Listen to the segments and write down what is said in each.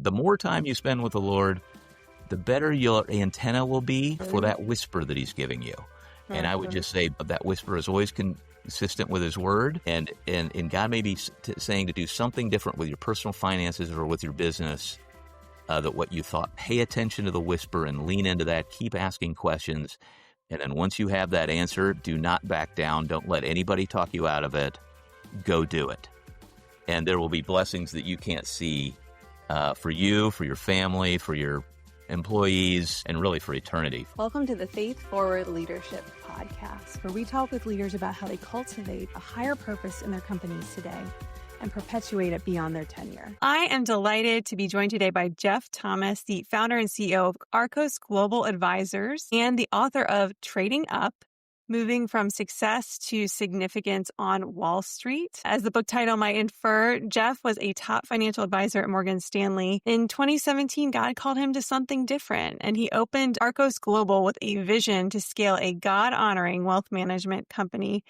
The more time you spend with the Lord, the better your antenna will be for that whisper that he's giving you. And I would just say that whisper is always consistent with his word. And God may be saying to do something different with your personal finances or with your business that what you thought. Pay attention to the whisper and lean into that. Keep asking questions. And then once you have that answer, do not back down. Don't let anybody talk you out of it. Go do it. And there will be blessings that you can't see for you, for your family, for your employees, and really for eternity. Welcome to the Faith Forward Leadership Podcast, where we talk with leaders about how they cultivate a higher purpose in their companies today and perpetuate it beyond their tenure. I am delighted to be joined today by Jeff Thomas, the founder and CEO of Arkos Global Advisors and the author of Trading Up, Moving from Success to Significance on Wall Street. As the book title might infer, Jeff was a top financial advisor at Morgan Stanley. In 2017, God called him to something different, and he opened Arkos Global with a vision to scale a God-honoring wealth management company.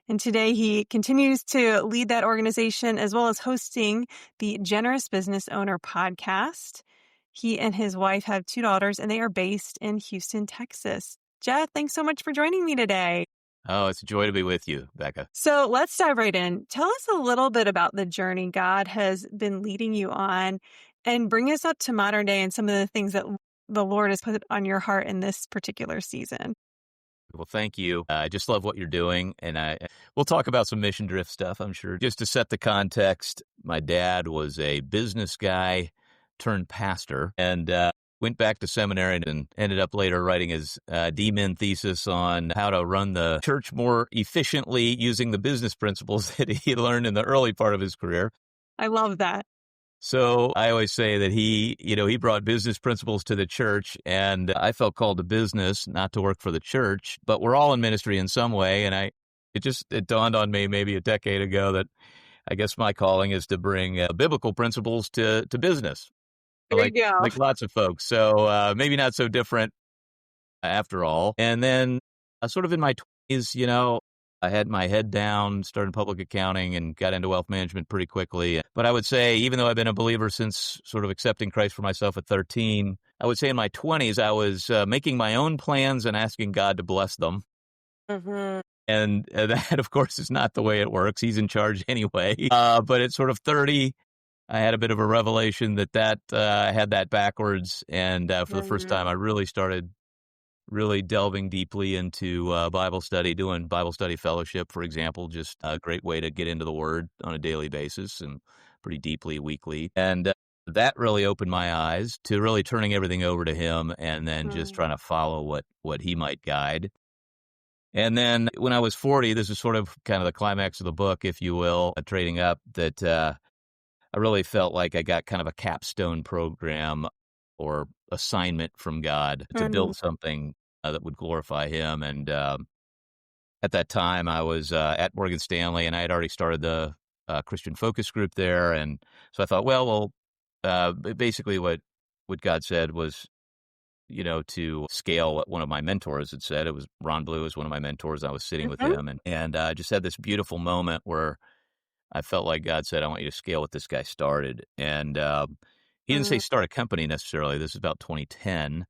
And today he continues to lead that organization as well as hosting the Generous Business Owner podcast. He and his wife have 2 daughters, and they are based in Houston, Texas. Jeff, thanks so much for joining me today. Oh, it's a joy to be with you, Becca. So let's dive right in. Tell us a little bit about the journey God has been leading you on and bring us up to modern day and some of the things that the Lord has put on your heart in this particular season. Well, thank you. I just love what you're doing. And we'll talk about some mission drift stuff, I'm sure. Just to set the context, my dad was a business guy turned pastor and went back to seminary and ended up later writing his D-Min thesis on how to run the church more efficiently using the business principles that he learned in the early part of his career. I love that. So I always say that he brought business principles to the church, and I felt called to business, not to work for the church, but we're all in ministry in some way. And it dawned on me maybe a decade ago that I guess my calling is to bring biblical principles to business. There you go. Like lots of folks. So maybe not so different after all. And then sort of in my 20s, I had my head down, started public accounting, and got into wealth management pretty quickly. But I would say, even though I've been a believer since sort of accepting Christ for myself at 13, I would say in my 20s, I was making my own plans and asking God to bless them. Mm-hmm. And that, of course, is not the way it works. He's in charge anyway. But at sort of 30, I had a bit of a revelation that I had that backwards. And for the first time, I really started delving deeply into Bible study, doing Bible study fellowship, for example, just a great way to get into the Word on a daily basis and pretty deeply weekly. And that really opened my eyes to really turning everything over to Him and then just trying to follow what He might guide. And then when I was 40, this is sort of kind of the climax of the book, if you will, Trading Up, that I really felt like I got kind of a capstone program or assignment from God to build something that would glorify Him. And at that time, I was at Morgan Stanley, and I had already started the Christian focus group there. And so I thought, basically what God said was, to scale what one of my mentors had said. It was Ron Blue was one of my mentors. I was sitting with him, and I just had this beautiful moment where I felt like God said, I want you to scale what this guy started. And he didn't say start a company necessarily. This is about 2010.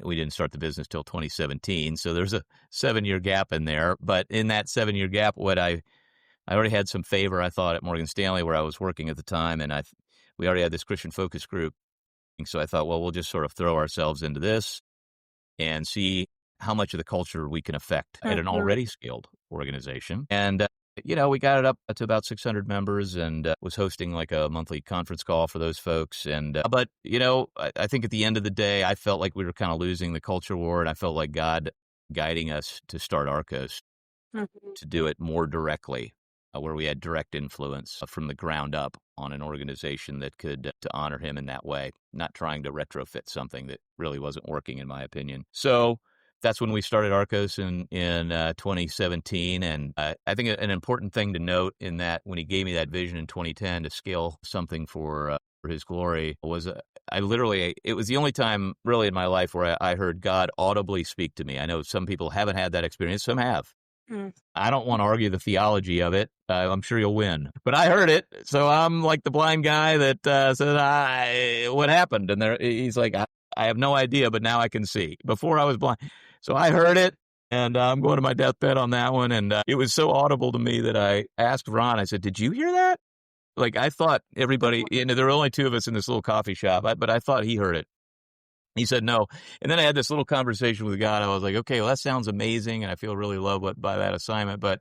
We didn't start the business till 2017. So there's a 7-year gap in there. But in that 7-year gap, I already had some favor, I thought, at Morgan Stanley where I was working at the time. And we already had this Christian focus group. And so I thought, well, we'll just sort of throw ourselves into this and see how much of the culture we can affect at an already scaled organization. And we got it up to about 600 members and was hosting like a monthly conference call for those folks. And but I think at the end of the day, I felt like we were kind of losing the culture war, and I felt like God guiding us to start Arkos, to do it more directly, where we had direct influence from the ground up on an organization that could to honor Him in that way, not trying to retrofit something that really wasn't working, in my opinion. So that's when we started Arkos in 2017. And I think an important thing to note in that when He gave me that vision in 2010 to scale something for His glory was it was the only time really in my life where I heard God audibly speak to me. I know some people haven't had that experience. Some have. Mm. I don't want to argue the theology of it. I'm sure you'll win. But I heard it, so I'm like the blind guy that said, what happened? And he's like, I have no idea, but now I can see. Before I was blind. So I heard it, and I'm going to my deathbed on that one. And it was so audible to me that I asked Ron, I said, did you hear that? Like, I thought everybody, there were only two of us in this little coffee shop, but I thought he heard it. He said no. And then I had this little conversation with God. I was like, okay, well, that sounds amazing, and I feel really loved by that assignment, but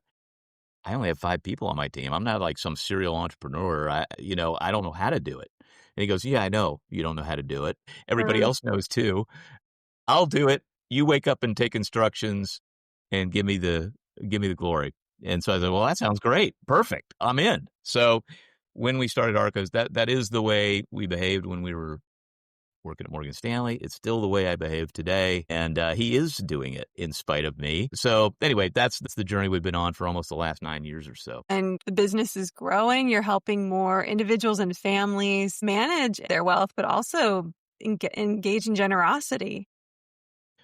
I only have 5 people on my team. I'm not like some serial entrepreneur. I don't know how to do it. And he goes, yeah, I know you don't know how to do it. Everybody else knows too. I'll do it. You wake up and take instructions and give me the glory. And so I said, well, that sounds great. Perfect. I'm in. So when we started Arkos, that is the way we behaved when we were working at Morgan Stanley. It's still the way I behave today, and he is doing it in spite of me. So anyway, that's the journey we've been on for almost the last 9 years or so. And the business is growing. You're helping more individuals and families manage their wealth, but also engage in generosity.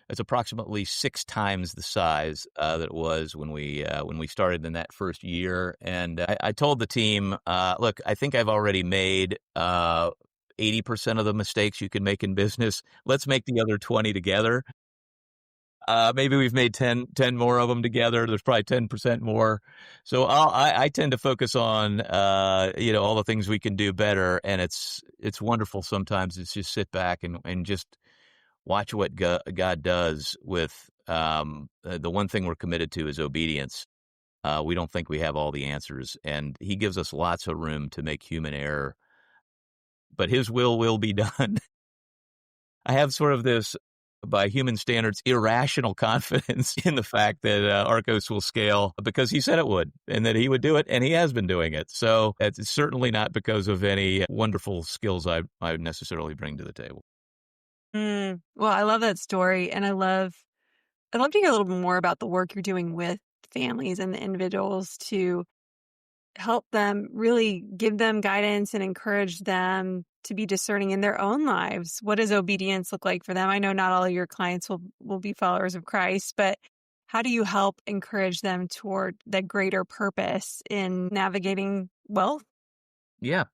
It's approximately 6 times the size that it was when we started in that first year. And I told the team, look, I think I've already made 80% of the mistakes you can make in business. Let's make the other 20 together. Maybe we've made 10 more of them together. There's probably 10% more. So I tend to focus on, all the things we can do better. And it's wonderful sometimes. It's just sit back and just watch what God does with the one thing we're committed to is obedience. We don't think we have all the answers, and he gives us lots of room to make human error, but his will be done. I have sort of this, by human standards, irrational confidence in the fact that Arkos will scale because he said it would, and that he would do it, and he has been doing it. So it's certainly not because of any wonderful skills I necessarily bring to the table. Well, I love that story, and I'd love to hear a little bit more about the work you're doing with families and the individuals to help them, really give them guidance and encourage them to be discerning in their own lives. What does obedience look like for them? I know not all of your clients will be followers of Christ, but how do you help encourage them toward that greater purpose in navigating wealth? Yeah.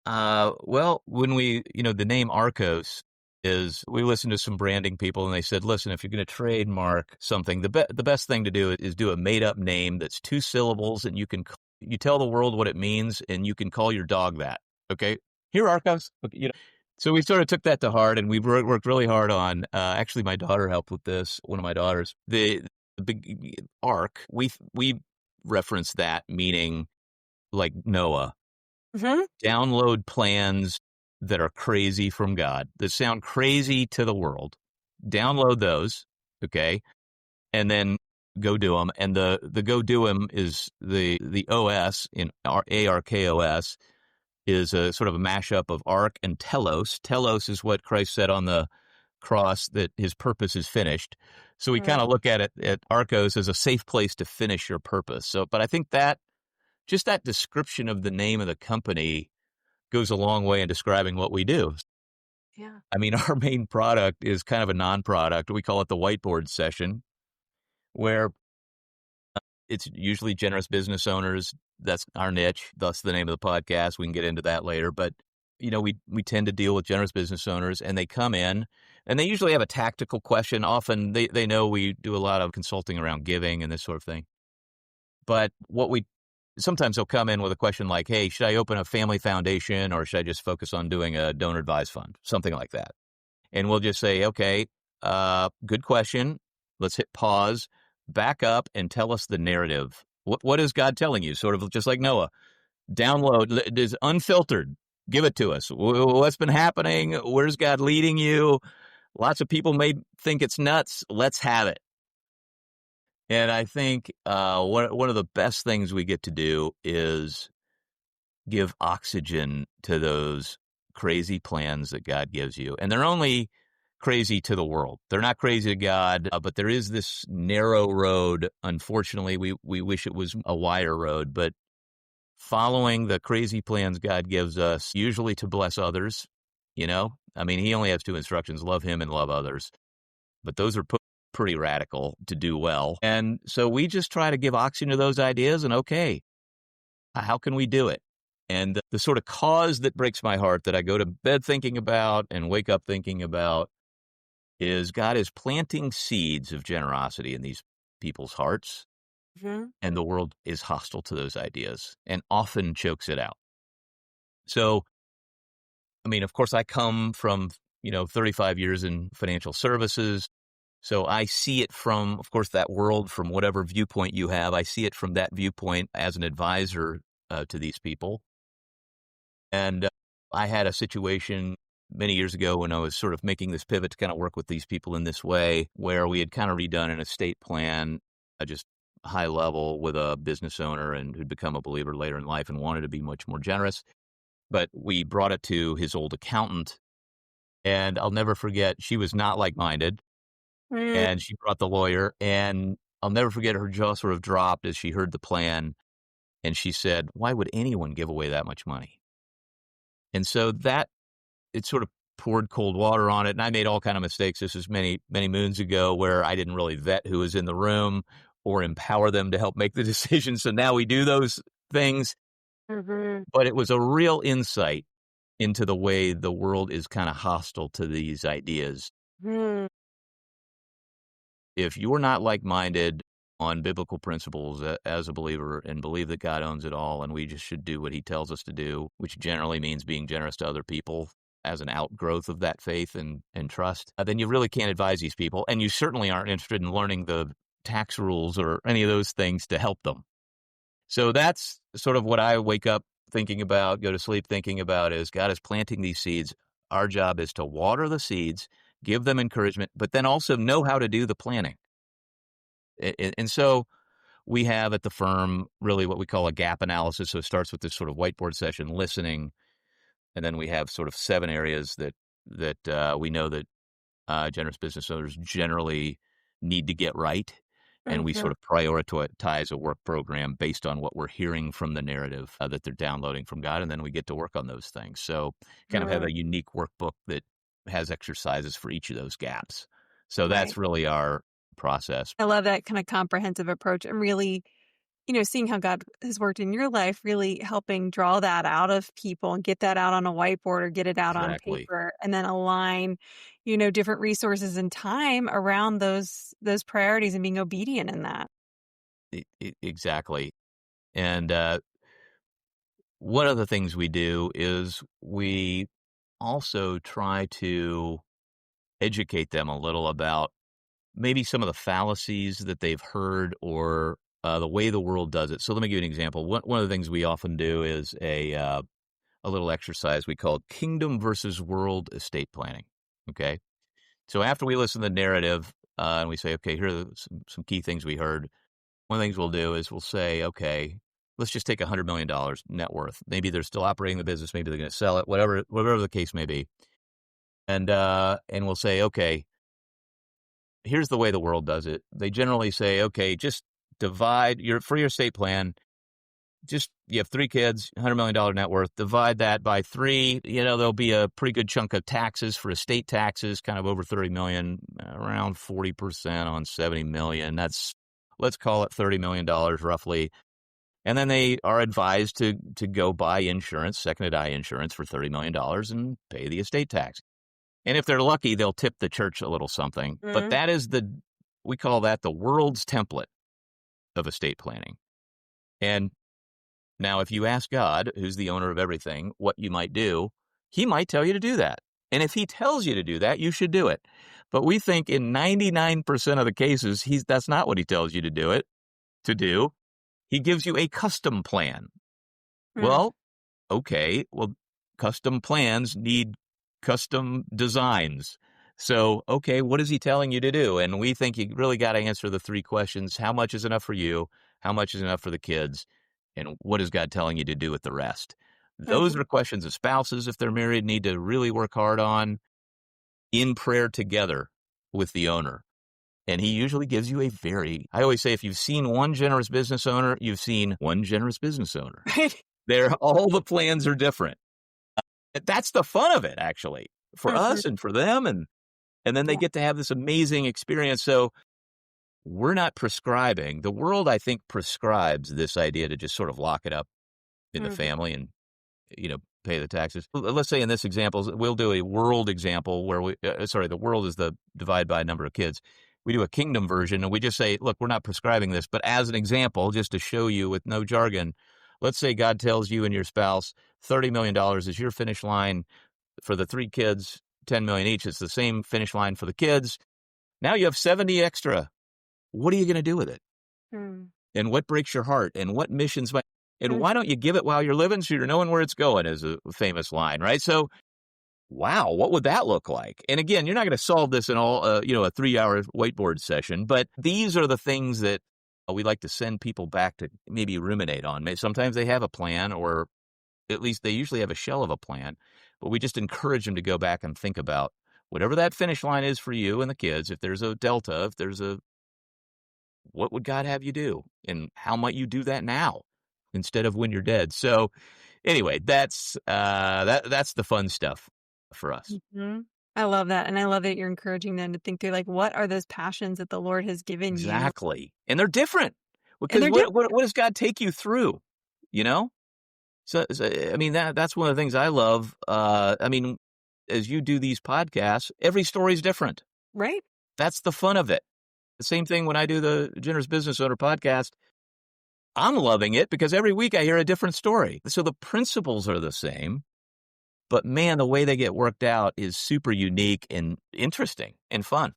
Well, when the name Arkos is, we listened to some branding people and they said, listen, if you're going to trademark something, the best thing to do is do a made up name that's 2 syllables, and you tell the world what it means, and you can call your dog that. Okay. Here, Arkos. Okay, So we sort of took that to heart, and we worked really hard on, actually my daughter helped with this, one of my daughters, the big Ark. We reference that meaning like Noah. Mm-hmm. Download plans that are crazy from God, that sound crazy to the world. Download those, okay, and then go do them. And the go do them is the OS in ARKOS is a sort of a mashup of Ark and Telos. Telos is what Christ said on the cross, that his purpose is finished. So we kind of look at it at Arkos as a safe place to finish your purpose. So, but I think that just that description of the name of the company goes a long way in describing what we do. Yeah. I mean, our main product is kind of a non-product. We call it the whiteboard session, where it's usually generous business owners. That's our niche. That's the name of the podcast. We can get into that later. But, we tend to deal with generous business owners, and they come in, and they usually have a tactical question. Often they know we do a lot of consulting around giving and this sort of thing. But sometimes they'll come in with a question like, hey, should I open a family foundation, or should I just focus on doing a donor advised fund? Something like that. And we'll just say, okay, good question. Let's hit pause, back up, and tell us the narrative. What is God telling you? Sort of just like Noah. Download, it is unfiltered. Give it to us. What's been happening? Where's God leading you? Lots of people may think it's nuts. Let's have it. And I think one of the best things we get to do is give oxygen to those crazy plans that God gives you. And they're only crazy to the world. They're not crazy to God, but there is this narrow road. Unfortunately, we wish it was a wider road, but following the crazy plans God gives us, usually to bless others, I mean, he only has 2 instructions, love him and love others. But those are pretty radical to do well. And so we just try to give oxygen to those ideas and, okay, how can we do it? And the sort of cause that breaks my heart that I go to bed thinking about and wake up thinking about is God is planting seeds of generosity in these people's hearts, and the world is hostile to those ideas and often chokes it out. So, I mean, of course, I come from, 35 years in financial services. So I see it from, of course, that world from whatever viewpoint you have. I see it from that viewpoint as an advisor to these people. And I had a situation many years ago when I was sort of making this pivot to kind of work with these people in this way, where we had kind of redone an estate plan, just high level with a business owner and who'd become a believer later in life and wanted to be much more generous. But we brought it to his old accountant, and I'll never forget, she was not like-minded, and she brought the lawyer, and I'll never forget her jaw sort of dropped as she heard the plan, and she said, "Why would anyone give away that much money?" And so that, it sort of poured cold water on it, and I made all kind of mistakes. This was many, many moons ago where I didn't really vet who was in the room or empower them to help make the decision. So now we do those things. But it was a real insight into the way the world is kind of hostile to these ideas. If you're not like-minded on biblical principles as a believer and believe that God owns it all and we just should do what he tells us to do, which generally means being generous to other people as an outgrowth of that faith and trust, then you really can't advise these people. And you certainly aren't interested in learning the tax rules or any of those things to help them. So that's sort of what I wake up thinking about, go to sleep thinking about, is God is planting these seeds. Our job is to water the seeds, give them encouragement, but then also know how to do the planting. And so we have at the firm really what we call a gap analysis. So it starts with this sort of whiteboard session, listening, and then we have sort of 7 areas that we know that generous business owners generally need to get right. And we sort of prioritize a work program based on what we're hearing from the narrative that they're downloading from God, and then we get to work on those things. So kind of have a unique workbook that has exercises for each of those gaps. So that's really our process. I love that kind of comprehensive approach, and really, seeing how God has worked in your life, really helping draw that out of people and get that out on a whiteboard or get it out on paper, and then align, different resources and time around those priorities and being obedient in that. Exactly. And one of the things we do is we also try to educate them a little about maybe some of the fallacies that they've heard or the way the world does it. So let me give you an example. One of the things we often do is a little exercise we call kingdom versus world estate planning. Okay. So after we listen to the narrative and we say, okay, here are some key things we heard. One of the things we'll do is we'll say, okay, let's just take $100 million net worth. Maybe they're still operating the business. Maybe they're going to sell it, whatever the case may be. And we'll say, okay, here's the way the world does it. They generally say, okay, just divide for your estate plan. Just, you have 3 kids, $100 million net worth, divide that by 3, there'll be a pretty good chunk of taxes for estate taxes, kind of over 30 million, around 40% on 70 million. Let's call it $30 million roughly. And then they are advised to go buy insurance, second-to-die insurance for $30 million and pay the estate tax. And if they're lucky, they'll tip the church a little something. But that is we call that the world's template of estate planning. And now, if you ask God, who's the owner of everything, what you might do, he might tell you to do that. And if he tells you to do that, you should do it. But we think in 99% of the cases, that's not what he tells you to do. He gives you a custom plan. Well, okay. Well, custom plans need custom designs. So, okay, what is he telling you to do? And we think you really got to answer the 3 questions. How much is enough for you? How much is enough for the kids? And what is God telling you to do with the rest? Those are questions that spouses, if they're married, need to really work hard on in prayer together with the owner. And he usually gives you I always say, if you've seen one generous business owner, you've seen one generous business owner. All the plans are different. That's the fun of it, actually, for us and for them. And then they get to have this amazing experience. So we're not prescribing. The world, I think, prescribes this idea to just sort of lock it up in the Mhm. family and, pay the taxes. Let's say in this example, we'll do a world example where the world is the divide by number of kids. We do a kingdom version and we just say, look, we're not prescribing this, but as an example, just to show you with no jargon, let's say God tells you and your spouse $30 million is your finish line for the 3 kids, 10 million each. It's the same finish line for the kids. Now you have 70 extra. What are you going to do with it? Mm. And what breaks your heart? And what missions might, and Mm. why don't you give it while you're living so you're knowing where it's going, is a famous line, right? So, wow, what would that look like? And again, you're not going to solve this in all, a 3-hour whiteboard session, but these are the things that we like to send people back to maybe ruminate on. Sometimes they have a plan, or at least they usually have a shell of a plan, but we just encourage them to go back and think about whatever that finish line is for you and the kids. If there's a delta, what would God have you do? And how might you do that now instead of when you're dead? So anyway, that's the fun stuff for us. Mhm. I love that, and I love that you're encouraging them to think through, like, what are those passions that the Lord has given you? Exactly. And they're different And because they're what different. does God take you through? You know? So I mean, that's one of the things I love. I mean, as you do these podcasts, every story is different. Right? That's the fun of it. The same thing when I do the Generous Business Owner podcast. I'm loving it because every week I hear a different story. So the principles are the same, but man, the way they get worked out is super unique and interesting and fun.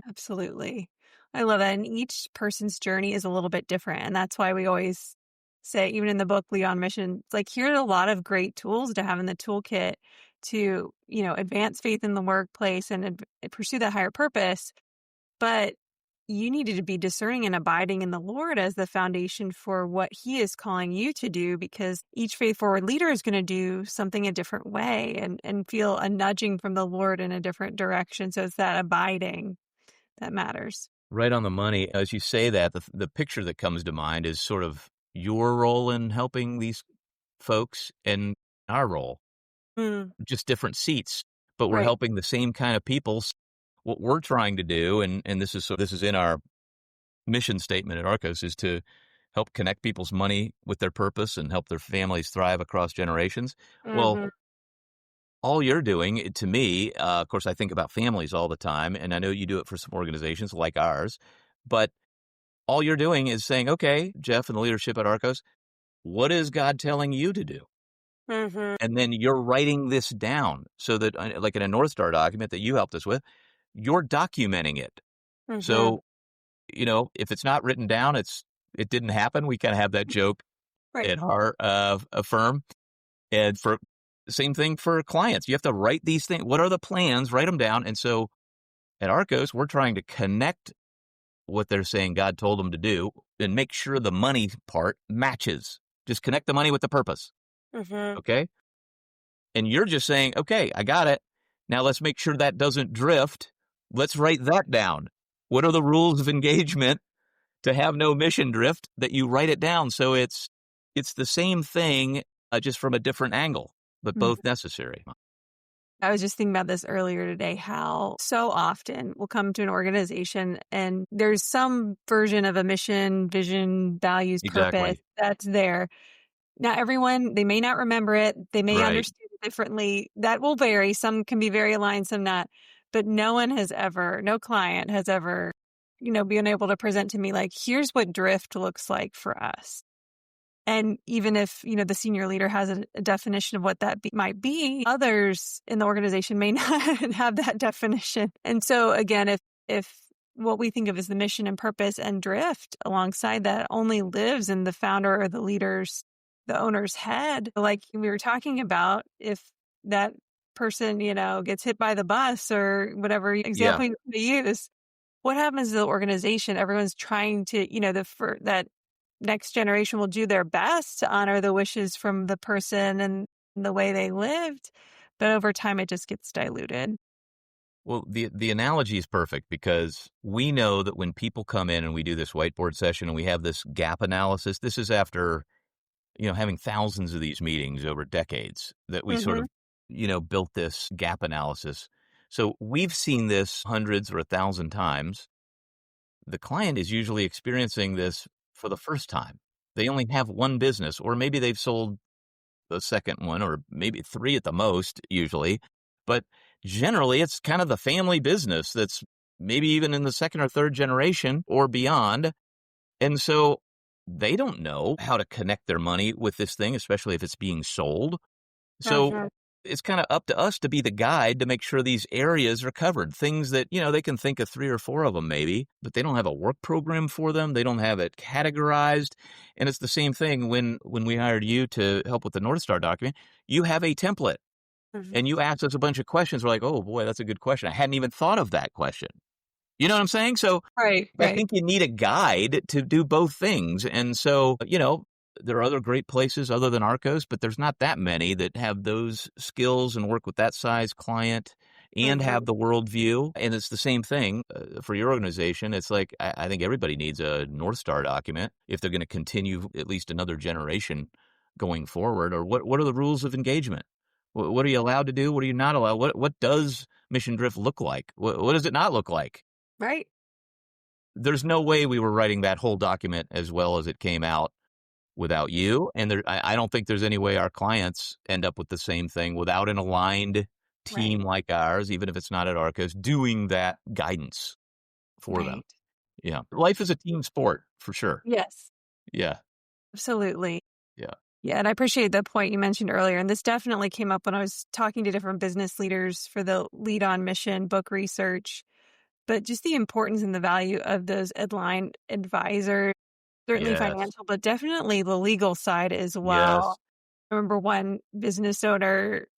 Absolutely. I love that, and each person's journey is a little bit different, and that's why we always say, even in the book, Leon Mission, it's like, here are a lot of great tools to have in the toolkit to, advance faith in the workplace and pursue that higher purpose. But you needed to be discerning and abiding in the Lord as the foundation for what He is calling you to do, because each faith forward leader is going to do something a different way and feel a nudging from the Lord in a different direction. So it's that abiding that matters. Right on the money. As you say that, the picture that comes to mind is sort of your role in helping these folks and our role, Mm, just different seats, but we're right. helping the same kind of people. What we're trying to do, and this is in our mission statement at Arkos, is to help connect people's money with their purpose and help their families thrive across generations. Well, Hmm. all you're doing, to me, of course, I think about families all the time, and I know you do it for some organizations like ours, but all you're doing is saying, okay, Jeff and the leadership at Arkos, what is God telling you to do? Hmm. And then you're writing this down so that, like in a North Star document that you helped us with, you're documenting it. Hmm. So, if it's not written down, it didn't happen. We kind of have that joke Right. at our firm. And for same thing for clients, you have to write these things. What are the plans? Write them down. And so at Arcos, we're trying to connect what they're saying God told them to do and make sure the money part matches. Just connect the money with the purpose. Hmm. Okay. And you're just saying, okay, I got it. Now let's make sure that doesn't drift. Let's write that down. What are the rules of engagement to have no mission drift? That you write it down. So it's the same thing, just from a different angle, but both necessary. I was just thinking about this earlier today, how so often we'll come to an organization and there's some version of a mission, vision, values, purpose Exactly. that's there. Now, everyone, they may not remember it. They may Right. understand it differently. That will vary. Some can be very aligned, some not. But no client has ever, been able to present to me, like, here's what drift looks like for us. And even if, the senior leader has a definition of what that might be, others in the organization may not have that definition. And so again, if what we think of as the mission and purpose and drift alongside that only lives in the founder or the owner's head, like we were talking about, if that person, gets hit by the bus or whatever Yeah. example you use, what happens to the organization? Everyone's trying to, that next generation will do their best to honor the wishes from the person and the way they lived. But over time, it just gets diluted. Well, the analogy is perfect because we know that when people come in and we do this whiteboard session and we have this gap analysis, this is after, having thousands of these meetings over decades that we sort Hmm. of, built this gap analysis. So we've seen this hundreds or 1,000 times. the client is usually experiencing this for the first time. They only have one business, or maybe they've sold the second one, or maybe three at the most, usually. But generally, it's kind of the family business that's maybe even in the second or third generation or beyond. And so they don't know how to connect their money with this thing, especially if it's being sold. So Mhm. it's kind of up to us to be the guide to make sure these areas are covered. Things that, they can think of three or four of them maybe, but they don't have a work program for them. They don't have it categorized. And it's the same thing when we hired you to help with the North Star document. You have a template Mhm. and you asked us a bunch of questions. We're like, oh boy, that's a good question. I hadn't even thought of that question. You know what I'm saying? So Right, I right. think you need a guide to do both things. And so, there are other great places other than Arkos, but there's not that many that have those skills and work with that size client and Mhm. have the worldview. And it's the same thing for your organization. It's like, I think everybody needs a North Star document if they're going to continue at least another generation going forward. Or what are the rules of engagement? What are you allowed to do? What are you not allowed? What does mission drift look like? What does it not look like? Right. There's no way we were writing that whole document as well as it came out without you. And I don't think there's any way our clients end up with the same thing without an aligned team Right. like ours, even if it's not at Arcos, doing that guidance for them. Right. Yeah. Life is a team sport for sure. Yes, Yeah. absolutely. Yeah. Yeah, and I appreciate the point you mentioned earlier. And this definitely came up when I was talking to different business leaders for the Lead on Mission book research. But just the importance and the value of those aligned advisors, certainly Yes. financial, but definitely the legal side as well. Yes. I remember one business owner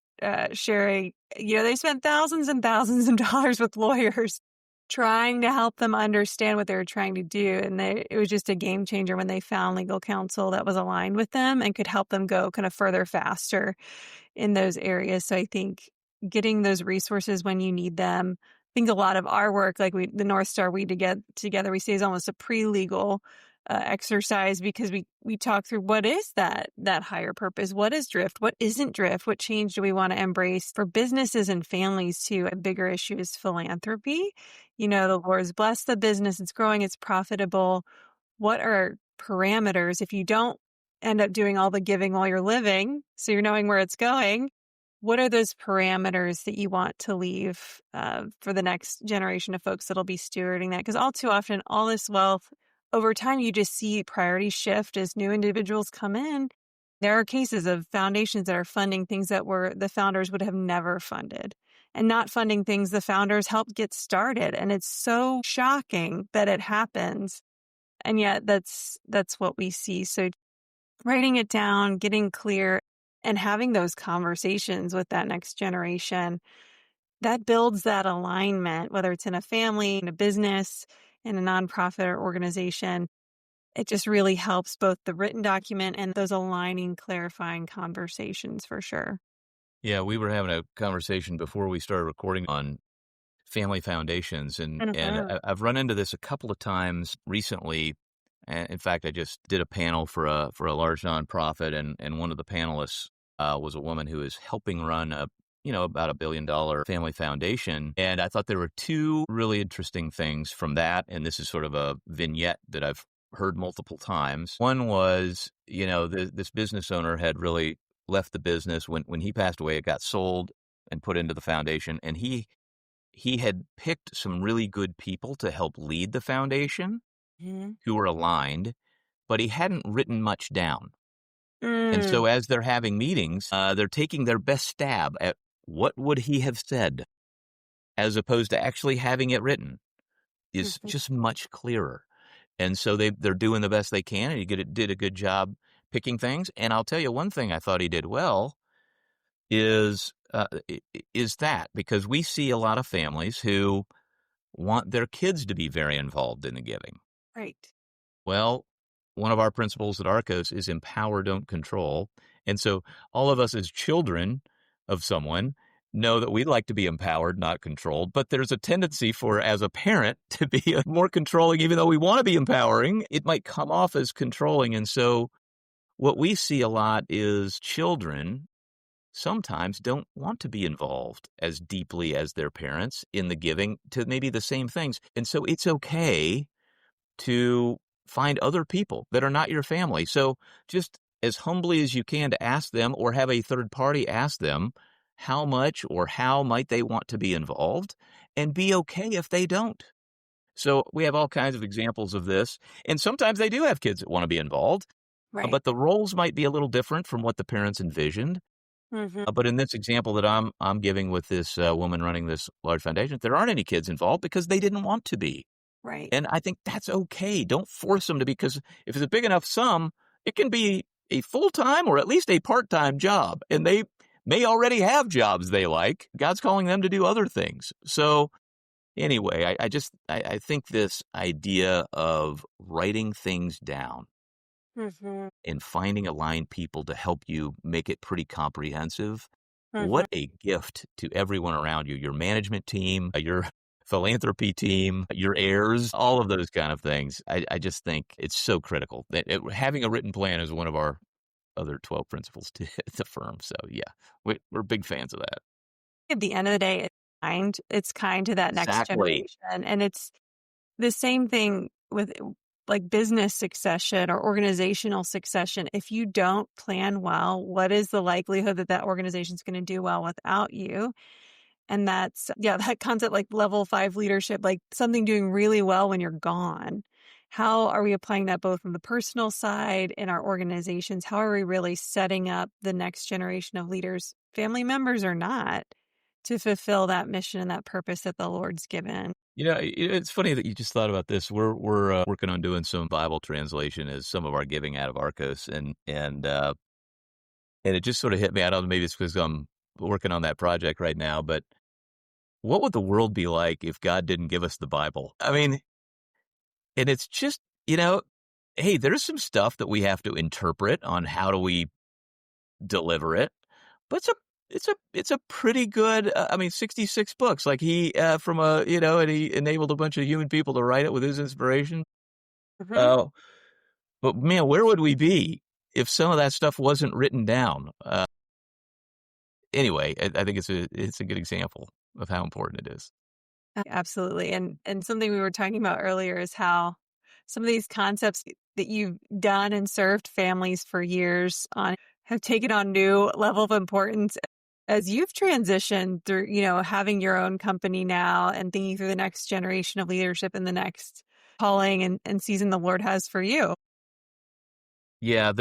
sharing, they spent thousands and thousands of dollars with lawyers trying to help them understand what they were trying to do. And it was just a game changer when they found legal counsel that was aligned with them and could help them go kind of further faster in those areas. So I think getting those resources when you need them. I think a lot of our work, like the North Star we to get together, we say is almost a pre-legal exercise because we talk through what is that higher purpose, what is drift, what isn't drift, what change do we want to embrace for businesses and families too. A bigger issue is philanthropy. The Lord's blessed the business, it's growing, it's profitable. What are parameters if you don't end up doing all the giving while you're living, so you're knowing where it's going? What are those parameters that you want to leave for the next generation of folks that'll be stewarding that? Because all too often, all this wealth, over time, you just see priorities shift as new individuals come in. There are cases of foundations that are funding things that the founders would have never funded and not funding things the founders helped get started. And it's so shocking that it happens. And yet that's what we see. So writing it down, getting clear, and having those conversations with that next generation, that builds that alignment, whether it's in a family, in a business, in a nonprofit or organization. It just really helps both the written document and those aligning, clarifying conversations for sure. Yeah. We were having a conversation before we started recording on family foundations. And Mhm. I've run into this a couple of times recently. And in fact, I just did a panel for a large nonprofit, and one of the panelists was a woman who is helping run about $1 billion family foundation. And I thought there were two really interesting things from that. And this is sort of a vignette that I've heard multiple times. One was, this business owner had really left the business when he passed away. It got sold and put into the foundation, and he had picked some really good people to help lead the foundation Mhm. who were aligned, but he hadn't written much down. And Mm. so as they're having meetings, they're taking their best stab at what would he have said, as opposed to actually having it written is Mhm. just much clearer. And so they're doing the best they can, and did a good job picking things. And I'll tell you one thing I thought he did well is that because we see a lot of families who want their kids to be very involved in the giving. Right. Well, one of our principles at Arcos is empower, don't control. And so all of us as children of someone know that we'd like to be empowered, not controlled. But there's a tendency for, as a parent, to be more controlling, even though we want to be empowering. It might come off as controlling. And so what we see a lot is children sometimes don't want to be involved as deeply as their parents in the giving to maybe the same things. And so it's okay to find other people that are not your family. So just as humbly as you can to ask them or have a third party ask them how much or how might they want to be involved, and be okay if they don't. So we have all kinds of examples of this. And sometimes they do have kids that want to be involved, Right. but the roles might be a little different from what the parents envisioned. Hmm. But in this example that I'm giving with this woman running this large foundation, there aren't any kids involved because they didn't want to be. Right. And I think that's okay. Don't force them to be, because if it's a big enough sum, it can be a full-time or at least a part-time job. And they may already have jobs they like. God's calling them to do other things. So anyway, I think this idea of writing things down Hmm. and finding aligned people to help you make it pretty comprehensive, Hmm. what a gift to everyone around you, your management team, your philanthropy team, your heirs, all of those kind of things. I just think it's so critical that having a written plan is one of our other 12 principles to the firm. So yeah, we're big fans of that. At the end of the day, it's kind to that next Exactly. generation. And it's the same thing with like business succession or organizational succession. If you don't plan well, what is the likelihood that that organization is going to do well without you? And that's, yeah, that concept like level 5 leadership, like something doing really well when you're gone. How are we applying that both on the personal side in our organizations? How are we really setting up the next generation of leaders, family members or not, to fulfill that mission and that purpose that the Lord's given? It's funny that you just thought about this. We're working on doing some Bible translation as some of our giving out of Arkos, and it just sort of hit me. I don't know, maybe it's because I'm working on that project right now, but what would the world be like if God didn't give us the Bible? I mean, and it's just, hey, there's some stuff that we have to interpret on how do we deliver it, but it's a pretty good. I mean, 66 books. Like he from a and he enabled a bunch of human people to write it with his inspiration. Mhm. Uh, but man, where would we be if some of that stuff wasn't written down? Anyway, I think it's a good example of how important it is. Absolutely. And something we were talking about earlier is how some of these concepts that you've done and served families for years on have taken on new level of importance as you've transitioned through, having your own company now and thinking through the next generation of leadership and the next calling and season the Lord has for you. Yeah,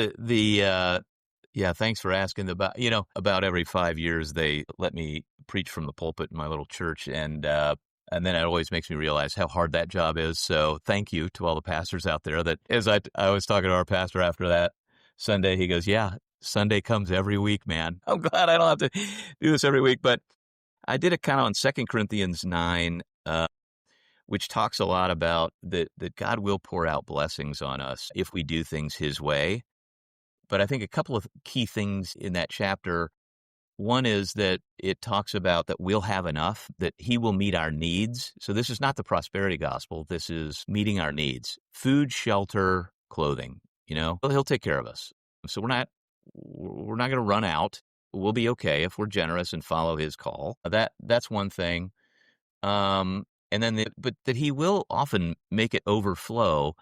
yeah, thanks for asking about, about every 5 years they let me preach from the pulpit in my little church, and then it always makes me realize how hard that job is. So thank you to all the pastors out there that, as I was talking to our pastor after that Sunday, he goes, "Yeah, Sunday comes every week, man. I'm glad I don't have to do this every week." But I did it kind of on 2 Corinthians 9, which talks a lot about that God will pour out blessings on us if we do things his way. But I think a couple of key things in that chapter. One is that it talks about that we'll have enough, that he will meet our needs. So this is not the prosperity gospel. This is meeting our needs: food, shelter, clothing. He'll take care of us. So we're not going to run out. We'll be okay if we're generous and follow his call. That's one thing. And then, but that he will often make it overflow,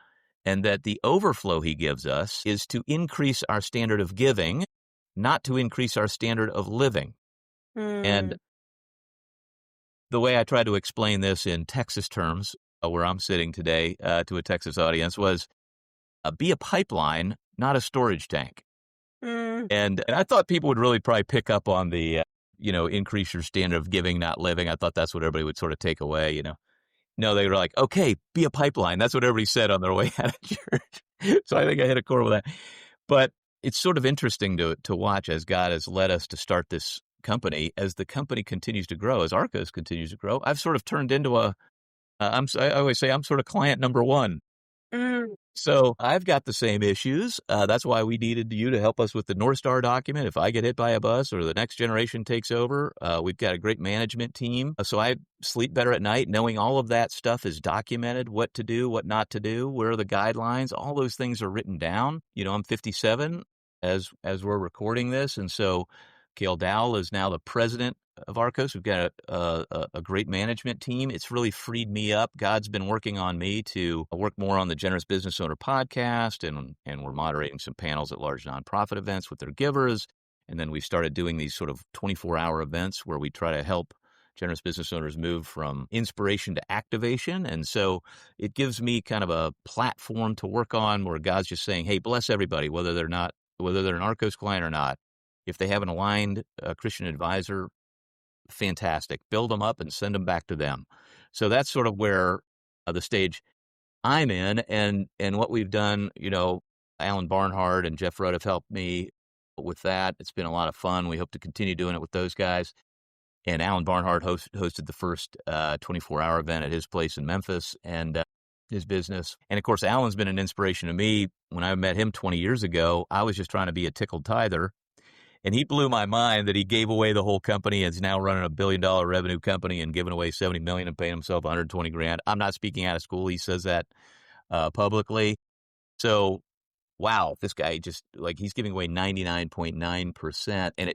and that the overflow he gives us is to increase our standard of giving, not to increase our standard of living. And Mm, the way I tried to explain this in Texas terms, where I'm sitting today, to a Texas audience was, be a pipeline, not a storage tank. mm, And I thought people would really probably pick up on the, increase your standard of giving, not living. I thought that's what everybody would sort of take away. No, they were like, okay, be a pipeline. That's what everybody said on their way out of church. So I think I hit a chord with that. But it's sort of interesting to watch as God has led us to start this company. As the company continues to grow, as Arkos continues to grow, I've sort of turned into I always say I'm sort of client number one. mm. So I've got the same issues. That's why we needed you to help us with the North Star document. If I get hit by a bus or the next generation takes over, we've got a great management team. So I sleep better at night knowing all of that stuff is documented, what to do, what not to do, where are the guidelines. All those things are written down. I'm 57 as we're recording this. And so Cale Dowell is now the president of Arkos. We've got a great management team. It's really freed me up. God's been working on me to work more on the Generous Business Owner podcast, and we're moderating some panels at large nonprofit events with their givers. And then we started doing these sort of 24-hour events where we try to help generous business owners move from inspiration to activation. And so it gives me kind of a platform to work on where God's just saying, hey, bless everybody, whether they're an Arkos client or not. If they have an aligned Christian advisor, fantastic. Build them up and send them back to them. So that's sort of where the stage I'm in. And what we've done, Alan Barnhart and Jeff Rudd have helped me with that. It's been a lot of fun. We hope to continue doing it with those guys. And Alan Barnhart hosted the first 24-hour event at his place in Memphis and his business. And, of course, Alan's been an inspiration to me. When I met him 20 years ago, I was just trying to be a tickled tither. And he blew my mind that he gave away the whole company and is now running a $1 billion revenue company and giving away $70 million and paying himself $120,000. I'm not speaking out of school. He says that publicly. So, wow, this guy just, he's giving away 99.9%. And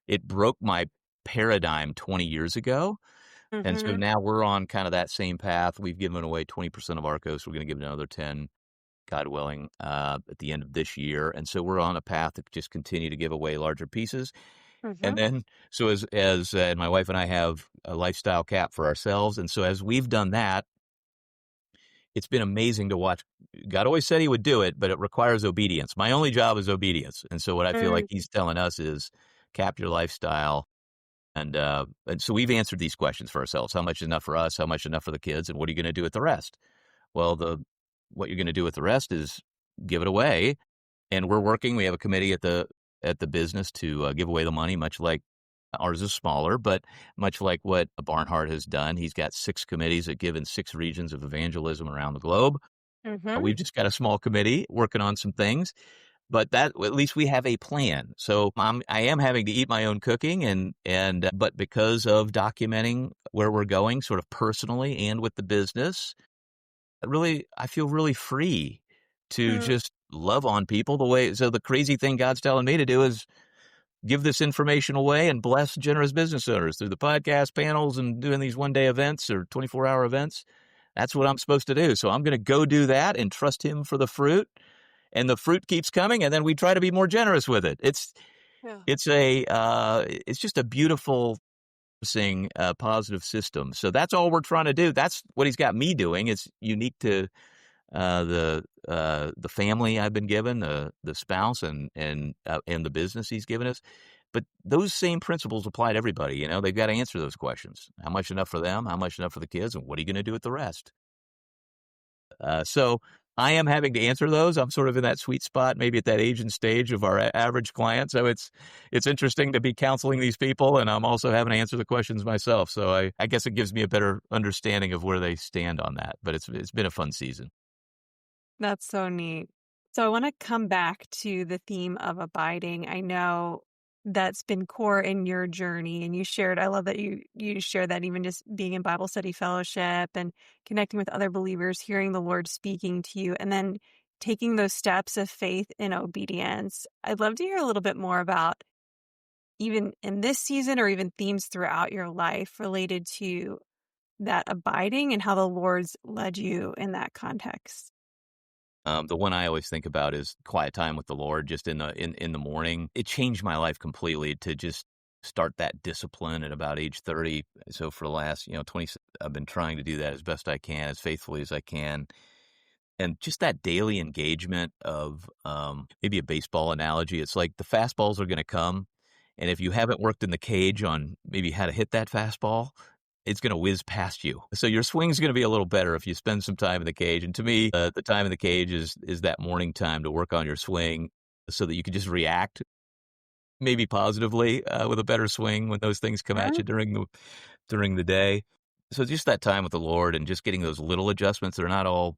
it broke my paradigm 20 years ago. Mm-hmm. And so now we're on kind of that same path. We've given away 20% of Arkos. We're going to give another 10, God willing, at the end of this year. And so we're on a path to just continue to give away larger pieces. Mm-hmm. And then, so as my wife and I have a lifestyle cap for ourselves. And so as we've done that, it's been amazing to watch. God always said he would do it, but it requires obedience. My only job is obedience. And so what I feel like he's telling us is cap your lifestyle. And so we've answered these questions for ourselves. How much is enough for us? How much enough for the kids? And what are you going to do with the rest? Well, what you're going to do with the rest is give it away. And we're working. We have a committee at the business to give away the money, much like ours is smaller, but much like what Barnhart has done. He's got 6 committees that give in 6 regions of evangelism around the globe. Mm-hmm. We've just got a small committee working on some things. But at least we have a plan. So I am having to eat my own cooking, but because of documenting where we're going, sort of personally and with the business, I feel really free to just love on people the way. So the crazy thing God's telling me to do is give this information away and bless generous business owners through the podcast panels and doing these one-day events or 24-hour events. That's what I'm supposed to do. So I'm going to go do that and trust him for the fruit. And the fruit keeps coming, and then we try to be more generous with it. It's just a beautiful, positive system. So that's all we're trying to do. That's what he's got me doing. It's unique to the family I've been given, the spouse, and the business he's given us. But those same principles apply to everybody. They've got to answer those questions: how much enough for them? How much enough for the kids? And what are you going to do with the rest? So I am having to answer those. I'm sort of in that sweet spot, maybe at that age and stage of our average client. So it's interesting to be counseling these people, and I'm also having to answer the questions myself. So I guess it gives me a better understanding of where they stand on that. But it's been a fun season. That's so neat. So I want to come back to the theme of abiding. I know that's been core in your journey, and I love that you share that, even just being in Bible study fellowship and connecting with other believers, hearing the Lord speaking to you, and then taking those steps of faith in obedience. I'd love to hear a little bit more about, even in this season or even themes throughout your life related to that abiding and how the Lord's led you in that context. The one I always think about is quiet time with the Lord, just in the morning. It changed my life completely to just start that discipline at about age 30. So for the last 20, I've been trying to do that as best I can, as faithfully as I can. And just that daily engagement of maybe a baseball analogy. It's like the fastballs are going to come. And if you haven't worked in the cage on maybe how to hit that fastball, it's going to whiz past you. So your swing's going to be a little better if you spend some time in the cage. And to me, the time in the cage is that morning time to work on your swing so that you can just react maybe positively with a better swing when those things come at you during the day. So just that time with the Lord and just getting those little adjustments. They're not all,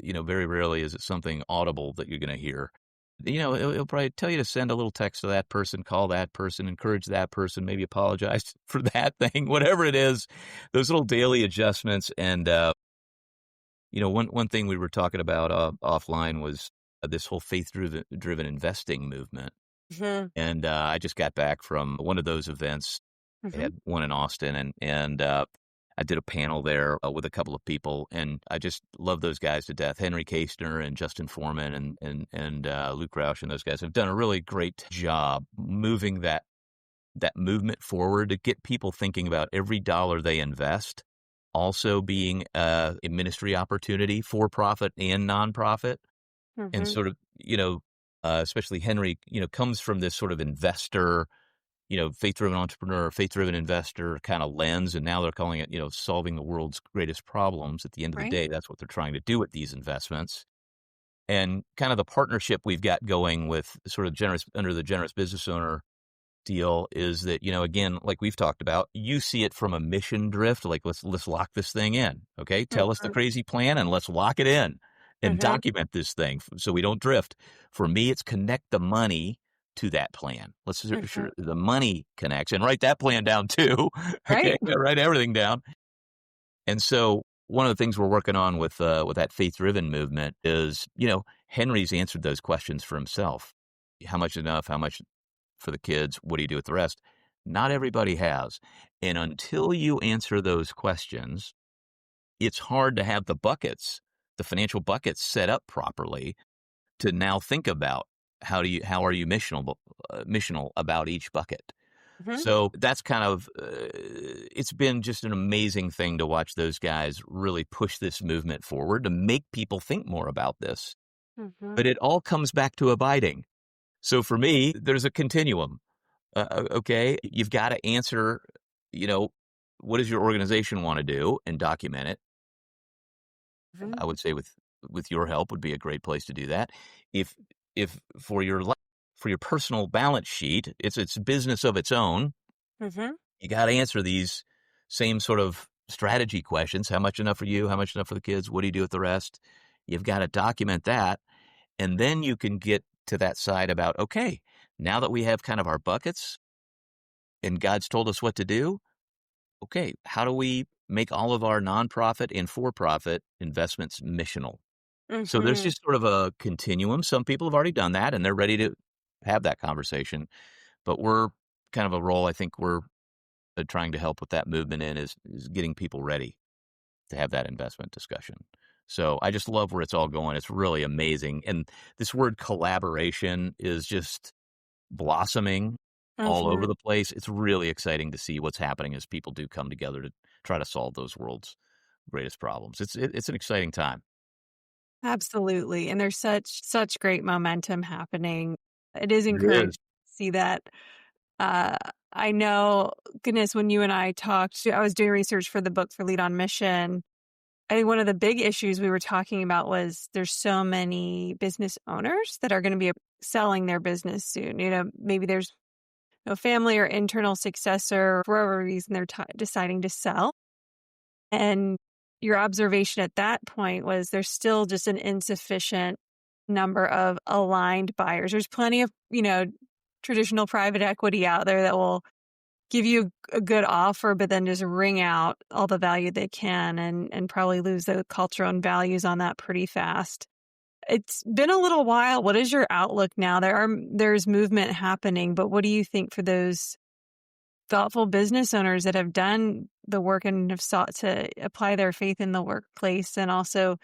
very rarely is it something audible that you're going to hear. It'll probably tell you to send a little text to that person, call that person, encourage that person, maybe apologize for that thing, whatever it is, those little daily adjustments. And, one thing we were talking about offline was this whole faith-driven investing movement. Mhm. And I just got back from one of those events. I Mhm. had one in Austin, and I did a panel there with a couple of people, and I just love those guys to death. Henry Kastner and Justin Foreman and Luke Roush and those guys have done a really great job moving that movement forward to get people thinking about every dollar they invest also being a ministry opportunity, for profit and nonprofit, and Mhm. sort of especially Henry comes from this sort of investor, faith-driven entrepreneur, faith-driven investor kind of lens, and now they're calling it, solving the world's greatest problems. At the end of the Right. day, that's what they're trying to do with these investments. And kind of the partnership we've got going with sort of under the generous business owner deal is that, again, like we've talked about, you see it from a mission drift, like let's lock this thing in. Okay. Tell us the Mhm. crazy plan and let's lock it in and Mhm. document this thing so we don't drift. For me, it's connect the money to that plan. Let's Mhm. sure the money connects and write that plan down too. Okay. Right. Write everything down. And so one of the things we're working on with that faith driven movement is, Henry's answered those questions for himself. How much enough? How much for the kids? What do you do with the rest? Not everybody has. And until you answer those questions, it's hard to have the financial buckets set up properly to now think about how are you missional about each bucket. Mhm. So that's kind of it's been just an amazing thing to watch those guys really push this movement forward to make people think more about this. Mhm. But it all comes back to abiding. So for me, there's a continuum. Okay, you've got to answer, you know, what does your organization want to do and document it. Mhm. I would say with your help would be a great place to do that. If if for your personal balance sheet, it's business of its own. Mhm. You got to answer these same sort of strategy questions. How much enough for you? How much enough for the kids? What do you do with the rest? You've got to document that. And then you can get to that side about, okay, now that we have kind of our buckets and God's told us what to do, okay, how do we make all of our nonprofit and for profit investments missional? So there's Mhm. just sort of a continuum. Some people have already done that and they're ready to have that conversation. But we're kind of a role I think we're trying to help with that movement is getting people ready to have that investment discussion. So I just love where it's all going. It's really amazing. And this word collaboration is just blossoming all over Mhm. the place. It's really exciting to see what's happening as people do come together to try to solve those world's greatest problems. It's an exciting time. Absolutely. And there's such great momentum happening. It is It encouraging is. to see that. Uh, I know, goodness, when you and I talked, I was doing research for the book for Lead on Mission. I think one of the big issues we were talking about was there's so many business owners that are going to be selling their business soon. Maybe there's no family or internal successor for whatever reason they're deciding to sell. And your observation at that point was there's still just an insufficient number of aligned buyers. There's plenty of, traditional private equity out there that will give you a good offer, but then just wring out all the value they can and probably lose the culture and values on that pretty fast. It's been a little while. What is your outlook now? There's movement happening, but what do you think for those thoughtful business owners that have done the work and have sought to apply their faith in the workplace and also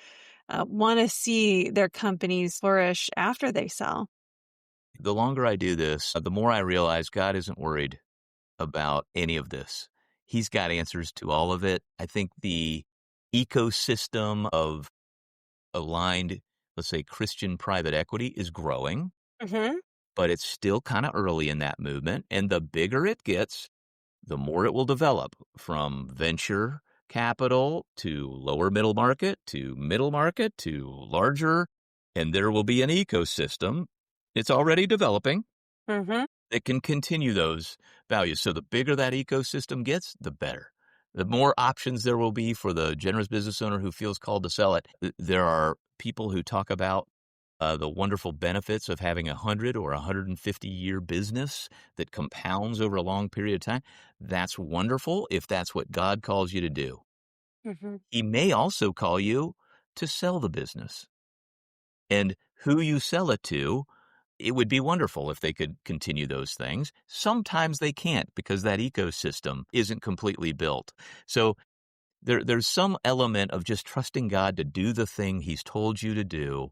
want to see their companies flourish after they sell? The longer I do this, the more I realize God isn't worried about any of this. He's got answers to all of it. I think the ecosystem of aligned, let's say, Christian private equity is growing, Hmm. but it's still kind of early in that movement. And the bigger it gets, the more it will develop from venture capital to lower middle market to larger. And there will be an ecosystem. It's already developing Hmm. that can continue those values. So the bigger that ecosystem gets, the better. The more options there will be for the generous business owner who feels called to sell it. There are people who talk about the wonderful benefits of having 100 or 150-year business that compounds over a long period of time. That's wonderful if that's what God calls you to do. Hmm. He may also call you to sell the business. And who you sell it to it would be wonderful if they could continue those things. Sometimes they can't because that ecosystem isn't completely built. So there's some element of just trusting God to do the thing he's told you to do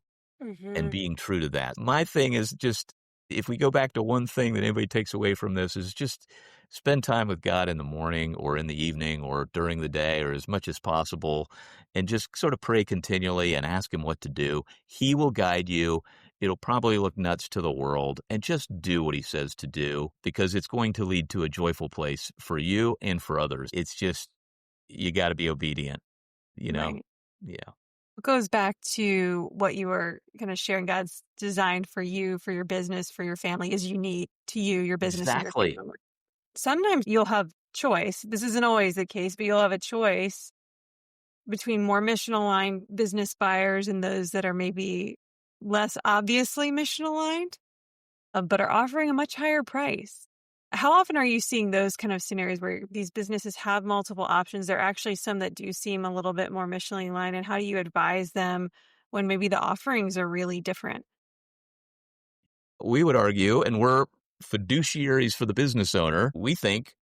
and Hmm. being true to that. My thing is just, if we go back to one thing that anybody takes away from this, is just spend time with God in the morning or in the evening or during the day or as much as possible, and just sort of pray continually and ask him what to do. He will guide you. It'll probably look nuts to the world, and just do what he says to do, because it's going to lead to a joyful place for you and for others. It's just, you got to be obedient, you know? Right. Yeah, It goes back to what you were kind of sharing. God's design for you, for your business, for your family is unique to you, your business, and your exactly. family. Sometimes you'll have choice. This isn't always the case, but you'll have a choice between more mission aligned business buyers and those that are maybe less obviously mission aligned, but are offering a much higher price. How often are you seeing those kind of scenarios where these businesses have multiple options? There are actually some that do seem a little bit more missionally aligned, and how do you advise them when maybe the offerings are really different? We would argue, and we're fiduciaries for the business owner, we think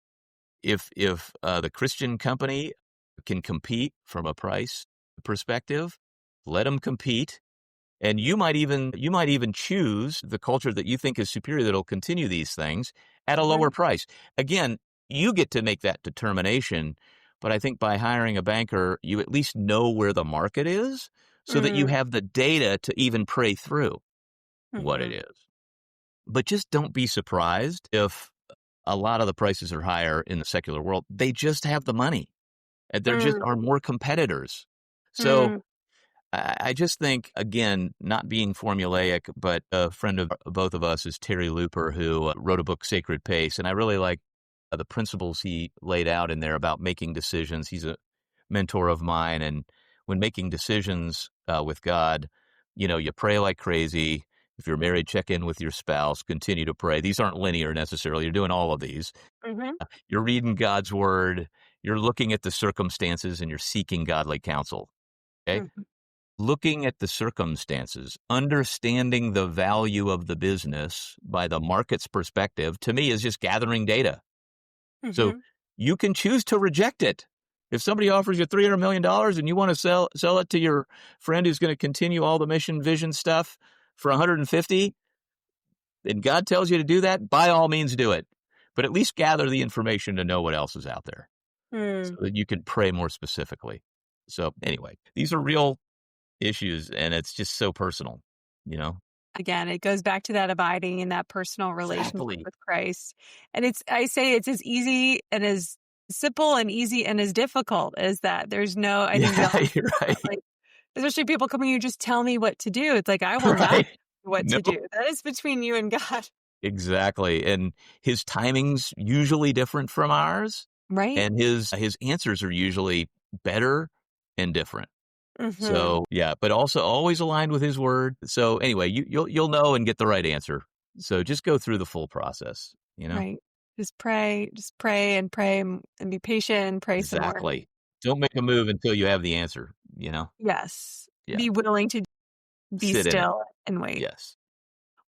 if the Christian company can compete from a price perspective, let them compete. And you might even choose the culture that you think is superior that'll continue these things at a lower Mhm. price. Again, you get to make that determination, but I think by hiring a banker, you at least know where the market is so that you Mm, have the data to even pray through what it mhm, is. But just don't be surprised if a lot of the prices are higher in the secular world. They just have the money. And there just mm, are more competitors. So mm, I just think, again, not being formulaic, but a friend of both of us is Terry Looper, who wrote a book, Sacred Pace. And I really like the principles he laid out in there about making decisions. He's a mentor of mine. And when making decisions with God, you pray like crazy. If you're married, check in with your spouse, continue to pray. These aren't linear necessarily. You're doing all of these. mhm, You're reading God's word. You're looking at the circumstances and you're seeking godly counsel. Okay. mhm, Looking at the circumstances, understanding the value of the business by the market's perspective, to me, is just gathering data. So mhm, you can choose to reject it. If somebody offers you $300 million and you want to sell it to your friend who's going to continue all the mission vision stuff for 150, and God tells you to do that, by all means do it. But at least gather the information to know what else is out there so mm. that you can pray more specifically. So anyway, these are real issues, and it's just so personal, you know? Again, it goes back to that abiding in that personal relationship Exactly. with Christ. And I say it's as easy and as simple and easy and as difficult as that. There's no, I think we all Yeah, you're right. like, especially people coming, you just tell me what to do. It's like, I will not Right. tell you what No, to do. That is between you and God. exactly, and his timing's usually different from ours, Right. and his answers are usually better and different. Hmm. So, yeah, but also always aligned with his word. So anyway, you'll know and get the right answer. So just go through the full process, you know? Right. Just pray and pray and be patient and pray some more. Exactly. Don't make a move until you have the answer, you know? Yes. Yeah. Be willing to be Sit in it. still and wait. Yes.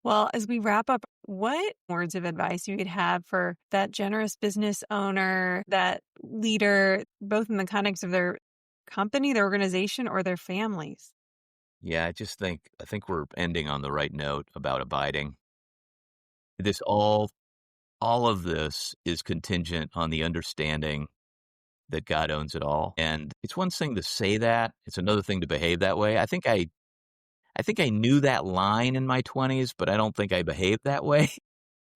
Well, as we wrap up, what words of advice you could have for that generous business owner, that leader, both in the context of their company, their organization, or their families? Yeah, I think we're ending on the right note about abiding. This all of this is contingent on the understanding that God owns it all. And it's one thing to say that, it's another thing to behave that way. I think I knew that line in my 20s, but I don't think I behaved that way.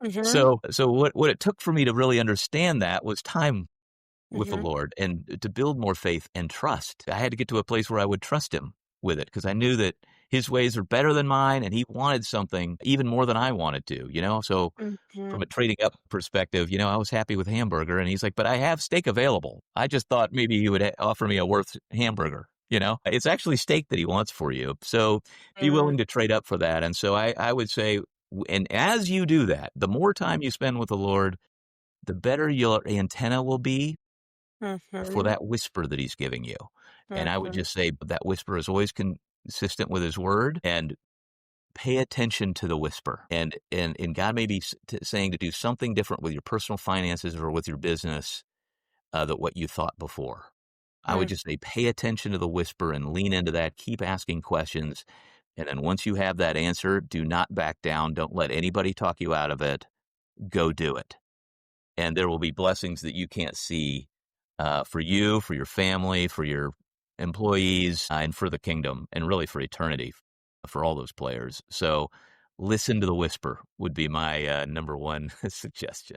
Hmm. So what it took for me to really understand that was time with the Hmm. Lord and to build more faith and trust. I had to get to a place where I would trust him with it because I knew that his ways are better than mine and he wanted something even more than I wanted to, you know? So from a Hmm. trading up perspective, I was happy with hamburger and he's like, but I have steak available. I just thought maybe he would offer me a worth hamburger. It's actually steak that he wants for you. So be willing to trade up for that. And so I would say, and as you do that, the more time you spend with the Lord, the better your antenna will be for Hmm. that whisper that he's giving you. And I would Hmm. just say that whisper is always consistent with his word. And pay attention to the whisper. And God may be saying to do something different with your personal finances or with your business than what you thought before. I would just say pay attention to the whisper and lean into that. Keep asking questions. And then once you have that answer, do not back down. Don't let anybody talk you out of it. Go do it. And there will be blessings that you can't see for you, for your family, for your employees, and for the kingdom, and really for eternity for all those players. So listen to the whisper would be my number one suggestion.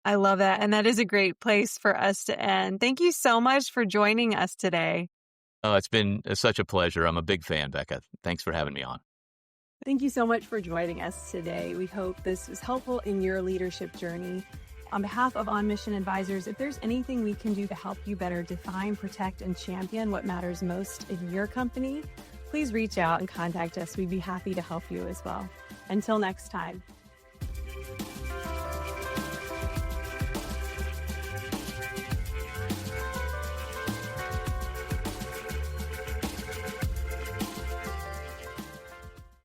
I love that. And that is a great place for us to end. Thank you so much for joining us today. Oh, it's been such a pleasure. I'm a big fan, Becca. Thanks for having me on. Thank you so much for joining us today. We hope this was helpful in your leadership journey. On behalf of On Mission Advisors, if there's anything we can do to help you better define, protect, and champion what matters most in your company, please reach out and contact us. We'd be happy to help you as well. Until next time.